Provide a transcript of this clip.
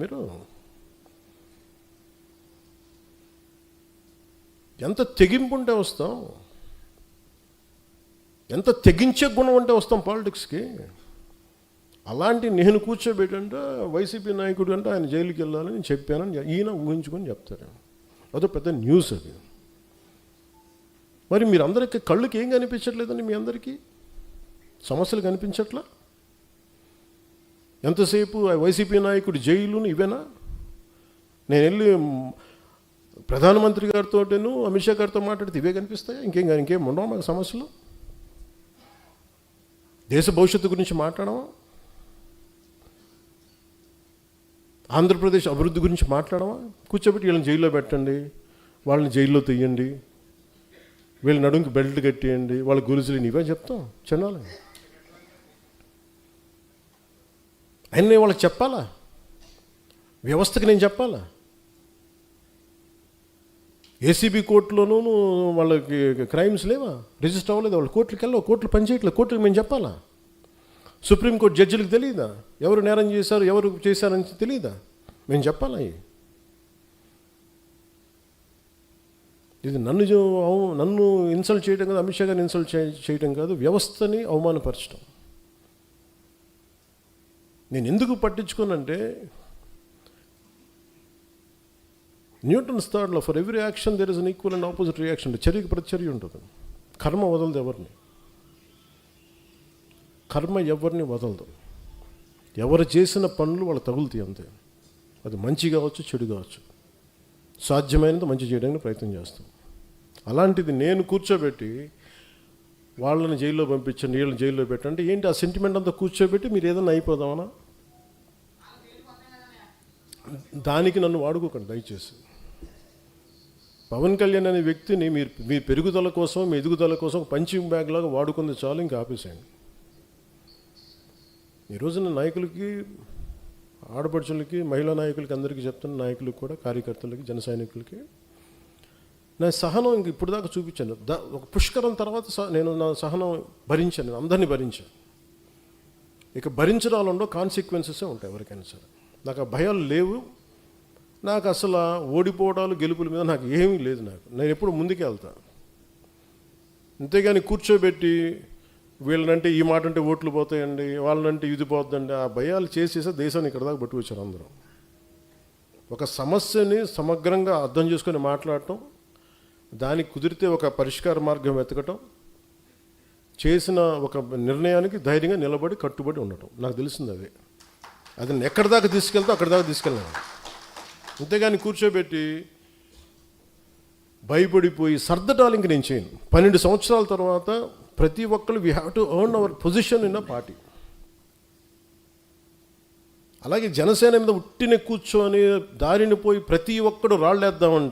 మీరు ఎంత తెగింపు ఉంటే వస్తాం, ఎంత తెగించే గుణం ఉంటే వస్తాం పాలిటిక్స్కి. అలాంటి నేను కూర్చోబెట్టంటే వైసీపీ నాయకుడు అంటే ఆయన జైలుకి వెళ్ళాలని చెప్పానని ఈయన ఊహించుకొని చెప్తారు. అదో పెద్ద న్యూస్ అది. మరి మీరు అందరికీ కళ్ళుకి ఏం కనిపించట్లేదండి? మీ అందరికీ సమస్యలు కనిపించట్లా? ఎంతసేపు వైసీపీ నాయకుడు జైలును ఇవేనా? నేను వెళ్ళి ప్రధానమంత్రి గారితో అమిత్ షా గారితో మాట్లాడితే ఇవే కనిపిస్తాయా? ఇంకేం ఉండవు మాకు సమస్యలు? దేశ భవిష్యత్తు గురించి మాట్లాడమా? ఆంధ్రప్రదేశ్ అభివృద్ధి గురించి మాట్లాడమా? కూర్చోబెట్టి వీళ్ళని జైల్లో పెట్టండి, వాళ్ళని జైల్లో తీయండి, వీళ్ళ నడుంకి బెల్ట్ కట్టేయండి, వాళ్ళ గురుజులు ఇవే చెప్తాం చిన్నాలి. అన్నీ వాళ్ళకి చెప్పాలా? వ్యవస్థకి నేను చెప్పాలా? ఏసీబీ కోర్టులోనూ వాళ్ళకి క్రైమ్స్ లేవా? రిజిస్టర్ అవ్వలేదు, వాళ్ళు కోర్టులకు వెళ్ళవు, కోర్టులు పనిచేయట్లేదు, కోర్టులకు మేము చెప్పాలా? సుప్రీంకోర్టు జడ్జిలకు తెలియదా ఎవరు నేరం చేశారు, ఎవరు చేశారని తెలియదా? మేము చెప్పాలా? ఇది నన్ను ఇన్సల్ట్ చేయడం కాదు, అమిత్ షా గారిని ఇన్సల్ట్ చేయడం కాదు, వ్యవస్థని అవమానపరచడం. నేను ఎందుకు పట్టించుకోనంటే, Newton's third law, for every action there is an equal and opposite reaction. చర్యకి ప్రతిచర్య ఉంటుంది. కర్మ వదలదు ఎవరిని, కర్మ ఎవరిని వదలదు. ఎవరు చేసిన పనులు వాళ్ళు తగులుతాయి అంతే. అది మంచి కావచ్చు, చెడు కావచ్చు. సాధ్యమైనంత మంచి చేయడానికి ప్రయత్నం చేస్తాం. అలాంటిది నేను కూర్చోబెట్టి వాళ్ళని జైల్లో పంపించండి, వీళ్ళని జైల్లో పెట్టండి ఏంటి? ఆ సెంటిమెంట్ అంతా కూర్చోబెట్టి మీరు ఏదైనా అయిపోదామనా? దానికి నన్ను వాడుకోకండి దయచేసి. పవన్ కళ్యాణ్ అనే వ్యక్తిని మీ పెరుగుదల కోసం, మీ ఎదుగుదల కోసం పంచింగ్ బ్యాగ్ లాగా వాడుకుంది చాలు, ఇంకా ఆపేసేయండి. ఈ రోజున నాయకులకి, ఆడపడుచులకి, మహిళా నాయకులకి, అందరికీ చెప్తున్న నాయకులకు కూడా, కార్యకర్తలకి, జన సైనికులకి నా సహనం ఇంక ఇప్పుడు దాకా చూపించాను. ఒక పుష్కరం తర్వాత నేను నా సహనం భరించాను, నేను అందరినీ భరించాను. ఇక భరించడాలలో కాన్సిక్వెన్సెసే ఉంటాయి ఎవరికైనా సరే. నాకు ఆ భయాలు లేవు. నాకు అసలు ఓడిపోవడాలు, గెలుపుల మీద నాకు ఏమీ లేదు. నేను ఎప్పుడు ముందుకే వెళ్తాను. అంతేగాని కూర్చోబెట్టి వీళ్ళనంటే ఈ మాట అంటే ఓట్లు పోతాయండి, వాళ్ళనంటే ఇది పోతుందండి, ఆ భయాలు చేసేసే దేశాన్ని ఇక్కడ దాకా పట్టుకొచ్చారు అందరూ. ఒక సమస్యని సమగ్రంగా అర్థం చేసుకొని మాట్లాడటం, దానికి కుదిరితే ఒక పరిష్కార మార్గం వెతకటం, చేసిన ఒక నిర్ణయానికి ధైర్యంగా నిలబడి కట్టుబడి ఉండటం, నాకు తెలిసింది అదే. అది ఎక్కడి దాకా తీసుకెళ్తా అక్కడి దాకా తీసుకెళ్ళాను. అంతేగాని కూర్చోబెట్టి భయపడిపోయి సర్దటాలు ఇంక నేను చేయను. 12 సంవత్సరాల తర్వాత ప్రతి ఒక్కరు we have to earn our position in a party. అలాగే జనసేన మీద ఉట్టిన కూర్చొని దారిని పోయి ప్రతి ఒక్కడు రాళ్ళేద్దామంటే